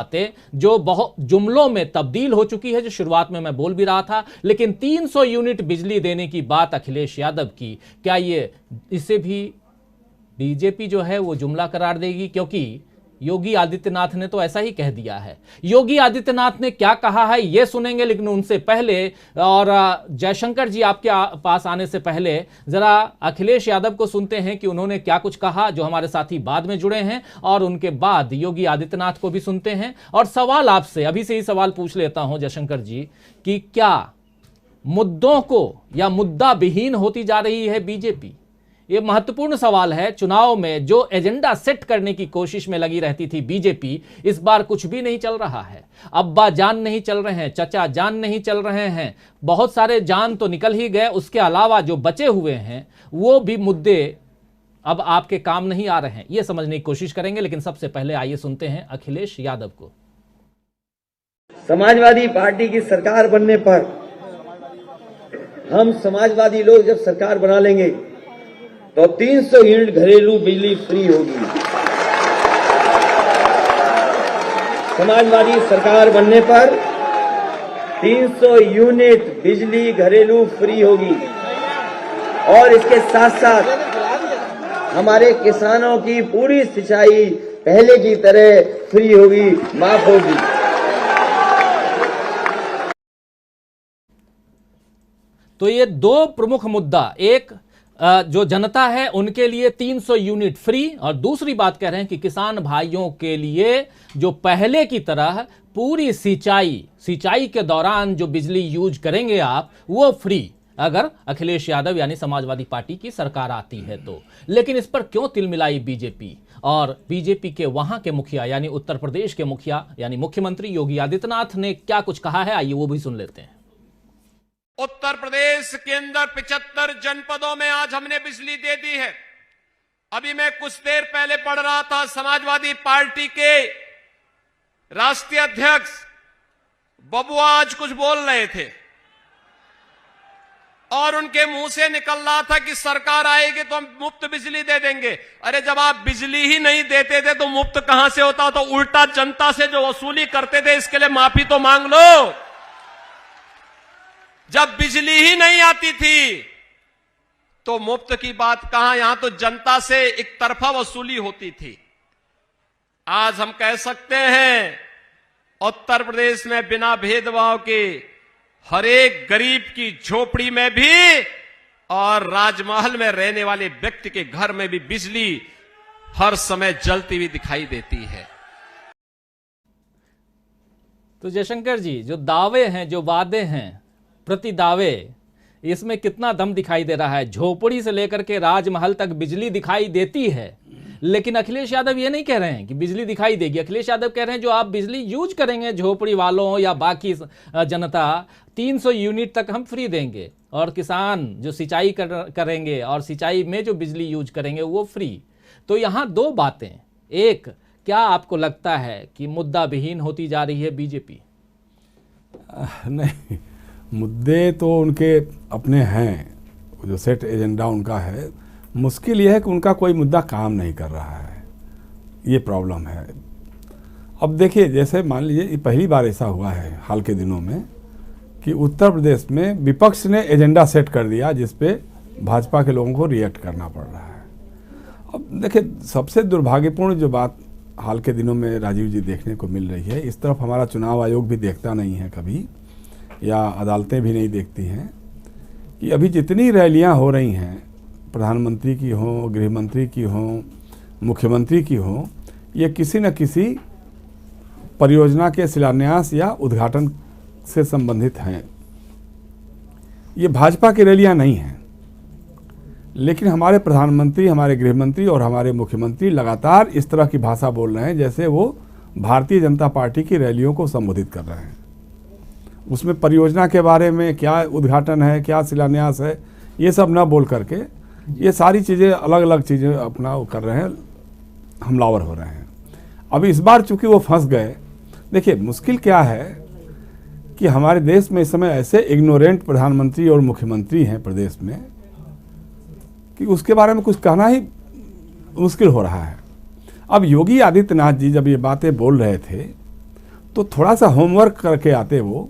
बातें जो बहुत जुमलों में तब्दील हो चुकी है, जो शुरुआत में मैं बोल भी रहा था। लेकिन 300 यूनिट बिजली देने की बात अखिलेश यादव की, क्या ये इसे भी बीजेपी जो है वो जुमला करार देगी? क्योंकि योगी आदित्यनाथ ने तो ऐसा ही कह दिया है। योगी आदित्यनाथ ने क्या कहा है ये सुनेंगे, लेकिन उनसे पहले और जयशंकर जी आपके पास आने से पहले जरा अखिलेश यादव को सुनते हैं कि उन्होंने क्या कुछ कहा, जो हमारे साथी बाद में जुड़े हैं, और उनके बाद योगी आदित्यनाथ को भी सुनते हैं। और सवाल आपसे अभी से ही सवाल पूछ लेता हूं जयशंकर जी कि क्या मुद्दों को या मुद्दा विहीन होती जा रही है बीजेपी? ये महत्वपूर्ण सवाल है। चुनाव में जो एजेंडा सेट करने की कोशिश में लगी रहती थी बीजेपी, इस बार कुछ भी नहीं चल रहा है। अब्बा जान नहीं चल रहे हैं, चचा जान नहीं चल रहे हैं, बहुत सारे जान तो निकल ही गए। उसके अलावा जो बचे हुए हैं वो भी मुद्दे अब आपके काम नहीं आ रहे हैं, ये समझने की कोशिश करेंगे। लेकिन सबसे पहले आइए सुनते हैं अखिलेश यादव को। समाजवादी पार्टी की सरकार बनने पर हम समाजवादी लोग जब सरकार बना लेंगे तो 300 यूनिट घरेलू बिजली फ्री होगी। समाजवादी सरकार बनने पर 300 यूनिट बिजली घरेलू फ्री होगी और इसके साथ साथ हमारे किसानों की पूरी सिंचाई पहले की तरह फ्री होगी, माफ होगी। तो ये दो प्रमुख मुद्दा, एक जो जनता है उनके लिए 300 यूनिट फ्री, और दूसरी बात कह रहे हैं कि किसान भाइयों के लिए जो पहले की तरह पूरी सिंचाई के दौरान जो बिजली यूज करेंगे आप, वो फ्री, अगर अखिलेश यादव यानी समाजवादी पार्टी की सरकार आती है तो। लेकिन इस पर क्यों तिलमिलाई बीजेपी? और बीजेपी के वहां के मुखिया यानी उत्तर प्रदेश के मुखिया यानी मुख्यमंत्री योगी आदित्यनाथ ने क्या कुछ कहा है, आइए वो भी सुन लेते हैं। उत्तर प्रदेश के अंदर 75 जनपदों में आज हमने बिजली दे दी है। अभी मैं कुछ देर पहले पढ़ रहा था, समाजवादी पार्टी के राष्ट्रीय अध्यक्ष बबुआ आज कुछ बोल रहे थे और उनके मुंह से निकल रहा था कि सरकार आएगी तो हम मुफ्त बिजली दे देंगे। अरे जब आप बिजली ही नहीं देते थे तो मुफ्त कहां से होता? तो उल्टा जनता से जो वसूली करते थे इसके लिए माफी तो मांग लो। जब बिजली ही नहीं आती थी तो मुफ्त की बात कहां, यहां तो जनता से एक तरफा वसूली होती थी। आज हम कह सकते हैं उत्तर प्रदेश में बिना भेदभाव के हर एक गरीब की झोपड़ी में भी और राजमहल में रहने वाले व्यक्ति के घर में भी बिजली हर समय जलती हुई दिखाई देती है। तो जयशंकर जी, जो दावे हैं, जो वादे हैं, प्रति दावे, इसमें कितना दम दिखाई दे रहा है? झोपड़ी से लेकर के राजमहल तक बिजली दिखाई देती है, लेकिन अखिलेश यादव ये नहीं कह रहे हैं कि बिजली दिखाई देगी। अखिलेश यादव कह रहे हैं जो आप बिजली यूज करेंगे झोपड़ी वालों या बाकी जनता, 300 यूनिट तक हम फ्री देंगे, और किसान जो सिंचाई करेंगे और सिंचाई में जो बिजली यूज करेंगे वो फ्री। तो यहाँ दो बातें, एक, क्या आपको लगता है कि मुद्दा विहीन होती जा रही है बीजेपी? नहीं, मुद्दे तो उनके अपने हैं, जो सेट एजेंडा उनका है। मुश्किल यह है कि उनका कोई मुद्दा काम नहीं कर रहा है, ये प्रॉब्लम है। अब देखिए, जैसे मान लीजिए ये पहली बार ऐसा हुआ है हाल के दिनों में कि उत्तर प्रदेश में विपक्ष ने एजेंडा सेट कर दिया जिस पे भाजपा के लोगों को रिएक्ट करना पड़ रहा है। अब देखिए, सबसे दुर्भाग्यपूर्ण जो बात हाल के दिनों में राजीव जी देखने को मिल रही है, इस तरफ हमारा चुनाव आयोग भी देखता नहीं है कभी, या अदालतें भी नहीं देखती हैं, कि अभी जितनी रैलियां हो रही हैं, प्रधानमंत्री की हों, गृह मंत्री की हों, मुख्यमंत्री की हों, ये किसी न किसी परियोजना के शिलान्यास या उद्घाटन से संबंधित हैं। ये भाजपा की रैलियां नहीं हैं, लेकिन हमारे प्रधानमंत्री, हमारे गृह मंत्री और हमारे मुख्यमंत्री लगातार इस तरह की भाषा बोल रहे हैं जैसे वो भारतीय जनता पार्टी की रैलियों को संबोधित कर रहे हैं। उसमें परियोजना के बारे में क्या उद्घाटन है, क्या शिलान्यास है, ये सब ना बोल करके ये सारी चीज़ें, अलग अलग चीज़ें अपना कर रहे हैं, हमलावर हो रहे हैं। अब इस बार चूंकि वो फंस गए, देखिए मुश्किल क्या है कि हमारे देश में इस समय ऐसे इग्नोरेंट प्रधानमंत्री और मुख्यमंत्री हैं प्रदेश में कि उसके बारे में कुछ कहना ही मुश्किल हो रहा है। अब योगी आदित्यनाथ जी जब ये बातें बोल रहे थे तो थोड़ा सा होमवर्क करके आते वो,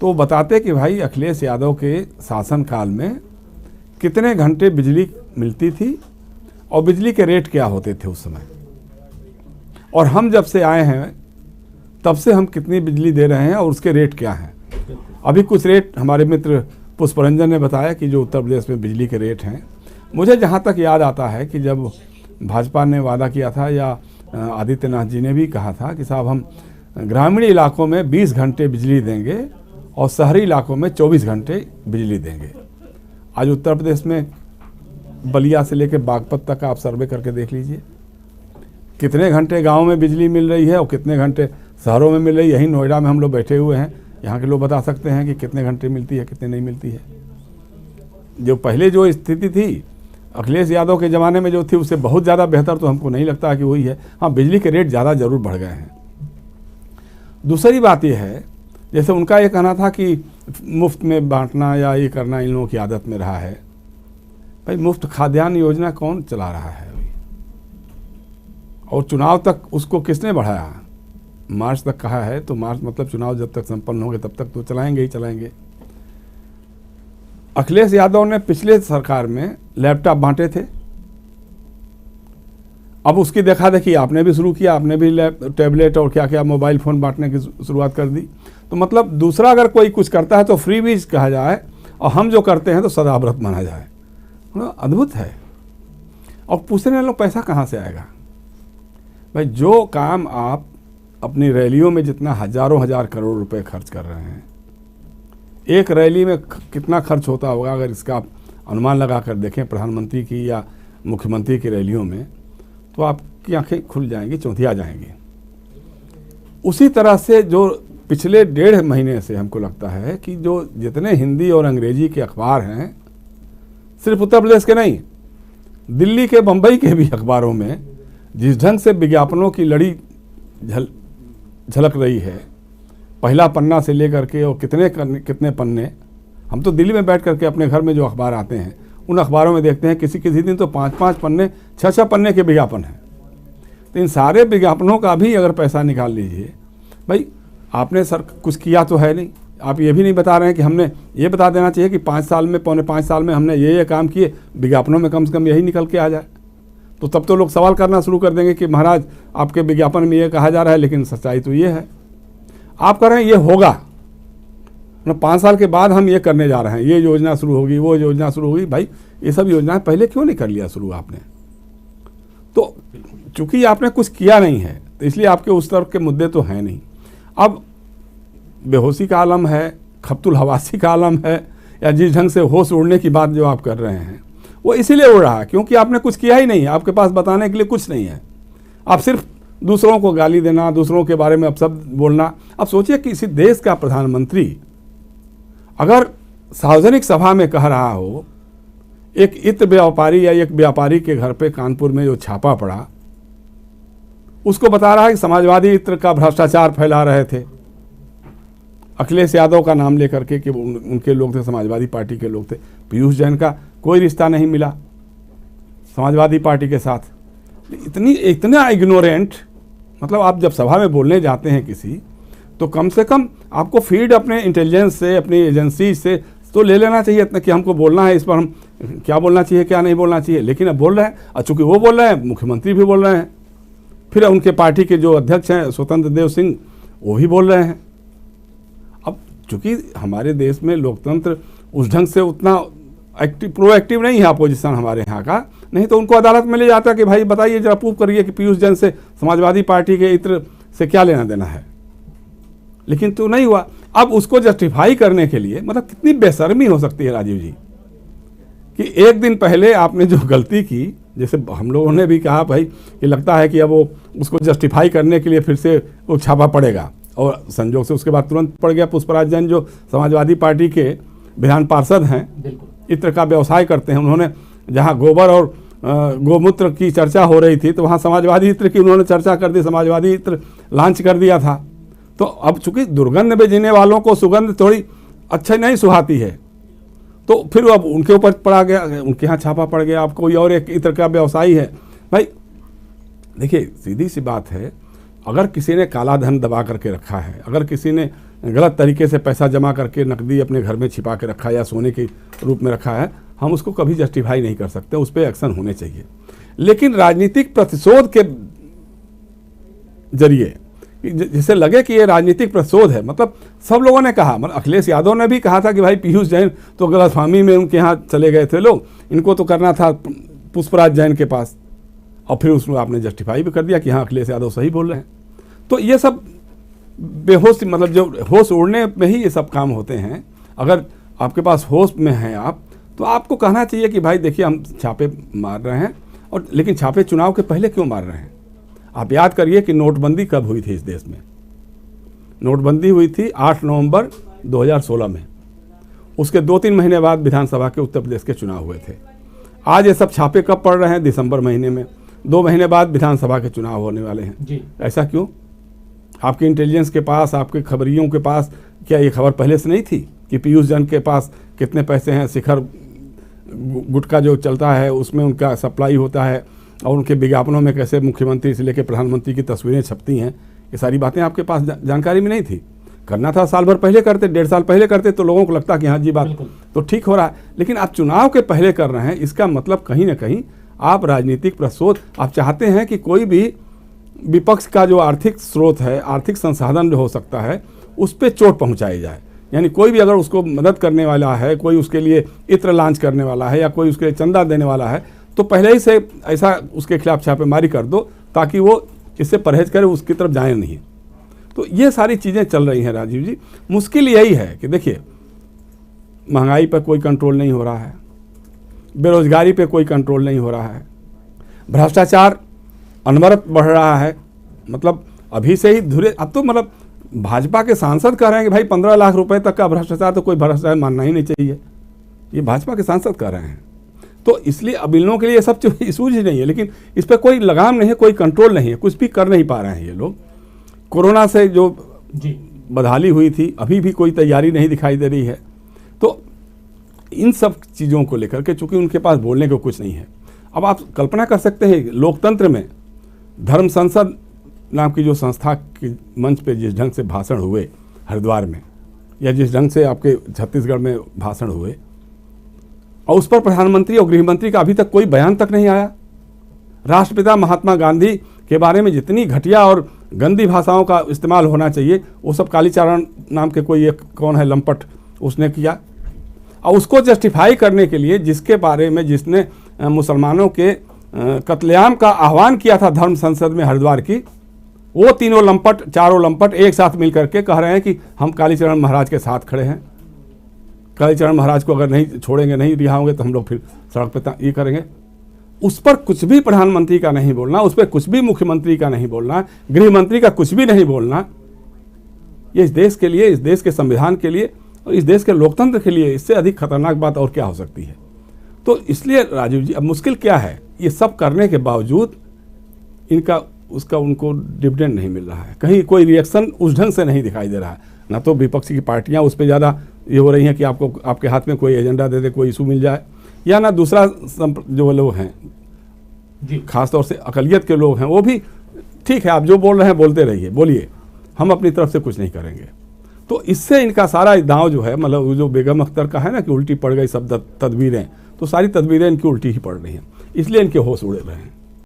तो बताते कि भाई अखिलेश यादव के शासनकाल में कितने घंटे बिजली मिलती थी और बिजली के रेट क्या होते थे उस समय, और हम जब से आए हैं तब से हम कितनी बिजली दे रहे हैं और उसके रेट क्या हैं। अभी कुछ रेट हमारे मित्र पुष्परंजन ने बताया कि जो उत्तर प्रदेश में बिजली के रेट हैं। मुझे जहाँ तक याद आता है कि जब भाजपा ने वादा किया था या आदित्यनाथ जी ने भी कहा था कि साहब हम ग्रामीण इलाकों में 20 घंटे बिजली देंगे और शहरी इलाकों में 24 घंटे बिजली देंगे। आज उत्तर प्रदेश में बलिया से लेकर बागपत तक आप सर्वे करके देख लीजिए, कितने घंटे गांव में बिजली मिल रही है और कितने घंटे शहरों में मिल रही है। यहीं नोएडा में हम लोग बैठे हुए हैं, यहाँ के लोग बता सकते हैं कि कितने घंटे मिलती है कितने नहीं मिलती है। जो पहले जो स्थिति थी अखिलेश यादव के ज़माने में जो थी उससे बहुत ज़्यादा बेहतर तो हमको नहीं लगता कि वही है। हाँ, बिजली के रेट ज़्यादा ज़रूर बढ़ गए हैं। दूसरी बात यह है, जैसे उनका ये कहना था कि मुफ्त में बांटना या ये करना इन लोगों की आदत में रहा है। भाई मुफ्त खाद्यान्न योजना कौन चला रहा है अभी, और चुनाव तक उसको किसने बढ़ाया? मार्च तक कहा है, तो मार्च मतलब चुनाव जब तक संपन्न होंगे तब तक तो चलाएंगे ही चलाएंगे। अखिलेश यादव ने पिछले सरकार में लैपटॉप बांटे थे, अब उसकी देखा देखी आपने भी शुरू किया, आपने भी टैबलेट और क्या क्या मोबाइल फ़ोन बांटने की शुरुआत कर दी। तो मतलब दूसरा अगर कोई कुछ करता है तो फ्री बीज कहा जाए और हम जो करते हैं तो सदाव्रत माना जाए। अद्भुत है। और पूछने वालों पैसा कहाँ से आएगा? भाई जो काम आप अपनी रैलियों में जितना हजारों हजार करोड़ रुपए खर्च कर रहे हैं, एक रैली में कितना खर्च होता होगा अगर इसका आप अनुमान लगा कर देखें प्रधानमंत्री की या मुख्यमंत्री की रैलियों में, तो आपकी आंखें खुल जाएंगी, चौंधिया जाएंगी। उसी तरह से जो पिछले 1.5 महीने से हमको लगता है कि जो जितने हिंदी और अंग्रेजी के अखबार हैं, सिर्फ उत्तर प्रदेश के नहीं, दिल्ली के बम्बई के भी अखबारों में जिस ढंग से विज्ञापनों की लड़ी झलक रही है, पहला पन्ना से लेकर के और कितने पन्ने, हम तो दिल्ली में बैठ करके अपने घर में जो अखबार आते हैं उन अखबारों में देखते हैं किसी किसी दिन तो 5-5 पन्ने 6-6 पन्ने के विज्ञापन हैं। तो इन सारे विज्ञापनों का भी अगर पैसा निकाल लीजिए, भाई आपने सर कुछ किया तो है नहीं। आप ये भी नहीं बता रहे हैं कि हमने ये बता देना चाहिए कि 5 साल में, पौने 5 साल में हमने ये काम किए, विज्ञापनों में कम से कम यही निकल के आ जाए। तो तब तो लोग सवाल करना शुरू कर देंगे कि महाराज आपके विज्ञापन में ये कहा जा रहा है लेकिन सच्चाई तो ये है। आप कह रहे हैं ये होगा, 5 साल के बाद हम ये करने जा रहे हैं, ये योजना शुरू होगी, वो योजना शुरू होगी। भाई ये सब योजनाएं पहले क्यों नहीं कर लिया शुरू आपने? तो चूंकि आपने कुछ किया नहीं है तो इसलिए आपके उस तरफ के मुद्दे तो हैं नहीं। अब बेहोशी का आलम है, खप्तुल हवासी का आलम है, या जिस ढंग से होश उड़ने की बात जो आप कर रहे हैं वो इसीलिए उड़ रहा है क्योंकि आपने कुछ किया ही नहीं है, आपके पास बताने के लिए कुछ नहीं है। आप सिर्फ दूसरों को गाली देना, दूसरों के बारे में अपशब्द बोलना। अब सोचिए कि किसी देश का प्रधानमंत्री अगर सार्वजनिक सभा में कह रहा हो, एक इत्र व्यापारी या एक व्यापारी के घर पे कानपुर में जो छापा पड़ा, उसको बता रहा है कि समाजवादी इत्र का भ्रष्टाचार फैला रहे थे, अखिलेश यादव का नाम लेकर के कि उनके लोग थे, समाजवादी पार्टी के लोग थे। पीयूष जैन का कोई रिश्ता नहीं मिला समाजवादी पार्टी के साथ। इतना इग्नोरेंट, मतलब आप जब सभा में बोलने जाते हैं किसी, तो कम से कम आपको फीड अपने इंटेलिजेंस से, अपनी एजेंसी से तो ले लेना चाहिए इतना कि हमको बोलना है, इस पर हम क्या बोलना चाहिए क्या नहीं बोलना चाहिए। लेकिन अब बोल रहे हैं, और चूंकि वो बोल रहे हैं, मुख्यमंत्री भी बोल रहे हैं, फिर उनके पार्टी के जो अध्यक्ष हैं स्वतंत्र देव सिंह वो भी बोल रहे हैं। अब चूंकि हमारे देश में लोकतंत्र उस ढंग से उतना प्रोएक्टिव नहीं है अपोजिशन हमारे यहाँ का, नहीं तो उनको अदालत में ले जाता कि भाई बताइए जरा प्रूव करिए कि पीयूष जैन से समाजवादी पार्टी के इत्र से क्या लेना देना है। लेकिन तो नहीं हुआ। अब उसको जस्टिफाई करने के लिए, मतलब कितनी बेशर्मी हो सकती है राजीव जी, कि एक दिन पहले आपने जो गलती की, जैसे हम लोगों ने भी कहा भाई कि लगता है कि अब वो उसको जस्टिफाई करने के लिए फिर से वो छापा पड़ेगा, और संजोग से उसके बाद तुरंत पड़ गया। पुष्पराज जैन जो समाजवादी पार्टी के विधान पार्षद हैं, इत्र का व्यवसाय करते हैं, उन्होंने जहाँ गोबर और गोमूत्र की चर्चा हो रही थी तो वहाँ समाजवादी इत्र की उन्होंने चर्चा कर दी, समाजवादी इत्र लॉन्च कर दिया था। तो अब चूंकि दुर्गंध में जीने वालों को सुगंध थोड़ी अच्छी नहीं सुहाती है, तो फिर अब उनके ऊपर पड़ा गया, उनके यहाँ छापा पड़ गया। अब कोई और एक इत्र का व्यवसायी है। भाई देखिए सीधी सी बात है, अगर किसी ने काला धन दबा करके रखा है, अगर किसी ने गलत तरीके से पैसा जमा करके नकदी अपने घर में छिपा के रखा है या सोने के रूप में रखा है, हम उसको कभी जस्टिफाई नहीं कर सकते, उस पर एक्शन होने चाहिए। लेकिन राजनीतिक प्रतिशोध के जरिए जिसे लगे कि ये राजनीतिक प्रतिशोध है, मतलब सब लोगों ने कहा, मतलब अखिलेश यादव ने भी कहा था कि भाई पीयूष जैन तो गलतफहमी में उनके यहाँ चले गए थे लोग, इनको तो करना था पुष्पराज जैन के पास, और फिर उसमें आपने जस्टिफाई भी कर दिया कि हाँ अखिलेश यादव सही बोल रहे हैं। तो ये सब बेहोश, मतलब जो होश उड़ने में ही ये सब काम होते हैं। अगर आपके पास होश में हैं आप, तो आपको कहना चाहिए कि भाई देखिए हम छापे मार रहे हैं, और लेकिन छापे चुनाव के पहले क्यों मार रहे हैं? आप याद करिए कि नोटबंदी कब हुई थी इस देश में। नोटबंदी हुई थी 8 नवंबर 2016 में। उसके 2-3 महीने बाद विधानसभा के उत्तर प्रदेश के चुनाव हुए थे। आज ये सब छापे कब पड़ रहे हैं? दिसंबर महीने में। 2 महीने बाद विधानसभा के चुनाव होने वाले हैं जी। ऐसा क्यों? आपके इंटेलिजेंस के पास, आपके खबरियों के पास क्या ये खबर पहले से नहीं थी कि पीयूष जैन के पास कितने पैसे हैं? शिखर गुटखा जो चलता है उसमें उनका सप्लाई होता है, और उनके विज्ञापनों में कैसे मुख्यमंत्री से लेकर प्रधानमंत्री की तस्वीरें छपती हैं, ये सारी बातें आपके पास जानकारी में नहीं थी। करना था साल भर पहले करते, 1.5 साल पहले करते, तो लोगों को लगता कि हाँ जी बात तो ठीक हो रहा है। लेकिन आप चुनाव के पहले कर रहे हैं, इसका मतलब कहीं ना कहीं आप राजनीतिक प्रतिशोध, आप चाहते हैं कि कोई भी विपक्ष का जो आर्थिक स्रोत है, आर्थिक संसाधन जो हो सकता है, उस पर चोट पहुंचाई जाए। यानी कोई भी अगर उसको मदद करने वाला है, कोई उसके लिए इत्र लॉन्च करने वाला है, या कोई उसके लिए चंदा देने वाला है, तो पहले ही से ऐसा उसके खिलाफ छापेमारी कर दो ताकि वो इससे परहेज करे, उसकी तरफ जाए नहीं। तो ये सारी चीज़ें चल रही हैं राजीव जी। मुश्किल यही है कि देखिए, महंगाई पर कोई कंट्रोल नहीं हो रहा है, बेरोजगारी पे कोई कंट्रोल नहीं हो रहा है, भ्रष्टाचार अनवरत बढ़ रहा है। मतलब अभी से ही धुरे, अब तो मतलब भाजपा के सांसद कह रहे हैं कि भाई 15 लाख रुपए तक का भ्रष्टाचार तो कोई भ्रष्टाचार मानना ही नहीं चाहिए, ये भाजपा के सांसद कह रहे हैं। तो इसलिए अब इन लोगों के लिए सब इशूज ही नहीं है, लेकिन इस पर कोई लगाम नहीं है, कोई कंट्रोल नहीं है, कुछ भी कर नहीं पा रहे हैं ये लोग। कोरोना से जो बदहाली हुई थी, अभी भी कोई तैयारी नहीं दिखाई दे रही है। तो इन सब चीज़ों को लेकर के चूंकि उनके पास बोलने को कुछ नहीं है। अब आप कल्पना कर सकते हैं लोकतंत्र में धर्म संसद नाम की जो संस्था के मंच पे जिस ढंग से भाषण हुए हरिद्वार में, या जिस ढंग से आपके छत्तीसगढ़ में भाषण हुए, और उस पर प्रधानमंत्री और गृहमंत्री का अभी तक कोई बयान तक नहीं आया। राष्ट्रपिता महात्मा गांधी के बारे में जितनी घटिया और गंदी भाषाओं का इस्तेमाल होना चाहिए, वो सब कालीचरण नाम के कोई एक कौन है लंपट, उसने किया। और उसको जस्टिफाई करने के लिए जिसके बारे में, जिसने मुसलमानों के कत्लेआम का आह्वान किया था धर्म संसद में हरिद्वार की, वो तीनों लंपट, चारों लंपट एक साथ मिल करके कह रहे हैं कि हम कालीचरण महाराज के साथ खड़े हैं। कालीचरण महाराज को अगर नहीं छोड़ेंगे, नहीं रिहा होंगे, तो हम लोग फिर सड़क पर ये करेंगे। उस पर कुछ भी प्रधानमंत्री का नहीं बोलना, उस पर कुछ भी मुख्यमंत्री का नहीं बोलना, गृह मंत्री का कुछ भी नहीं बोलना, ये इस देश के लिए, इस देश के संविधान के लिए और इस देश के लोकतंत्र के लिए इससे अधिक खतरनाक बात और क्या हो सकती है। तो इसलिए राजीव जी, अब मुश्किल क्या है, ये सब करने के बावजूद इनका उसका उनको डिविडेंड नहीं मिल रहा है, कहीं कोई रिएक्शन उस ढंग से नहीं दिखाई दे रहा है। ना तो विपक्षी की पार्टियां उस पर ज़्यादा ये हो रही हैं कि आपको, आपके हाथ में कोई एजेंडा दे दे, कोई इशू मिल जाए, या ना दूसरा जो लोग हैं जी, खासतौर से अकलियत के लोग हैं, वो भी ठीक है, आप जो बोल रहे हैं बोलते रहिए, बोलिए, हम अपनी तरफ से कुछ नहीं करेंगे। तो इससे इनका सारा दांव जो है, मतलब जो बेगम अख्तर का है ना कि उल्टी पड़ गई सब तदबीरें, तो सारी तदबीरें इनकी उल्टी ही पड़ रही हैं, इसलिए इनके होश उड़े रहे हैं।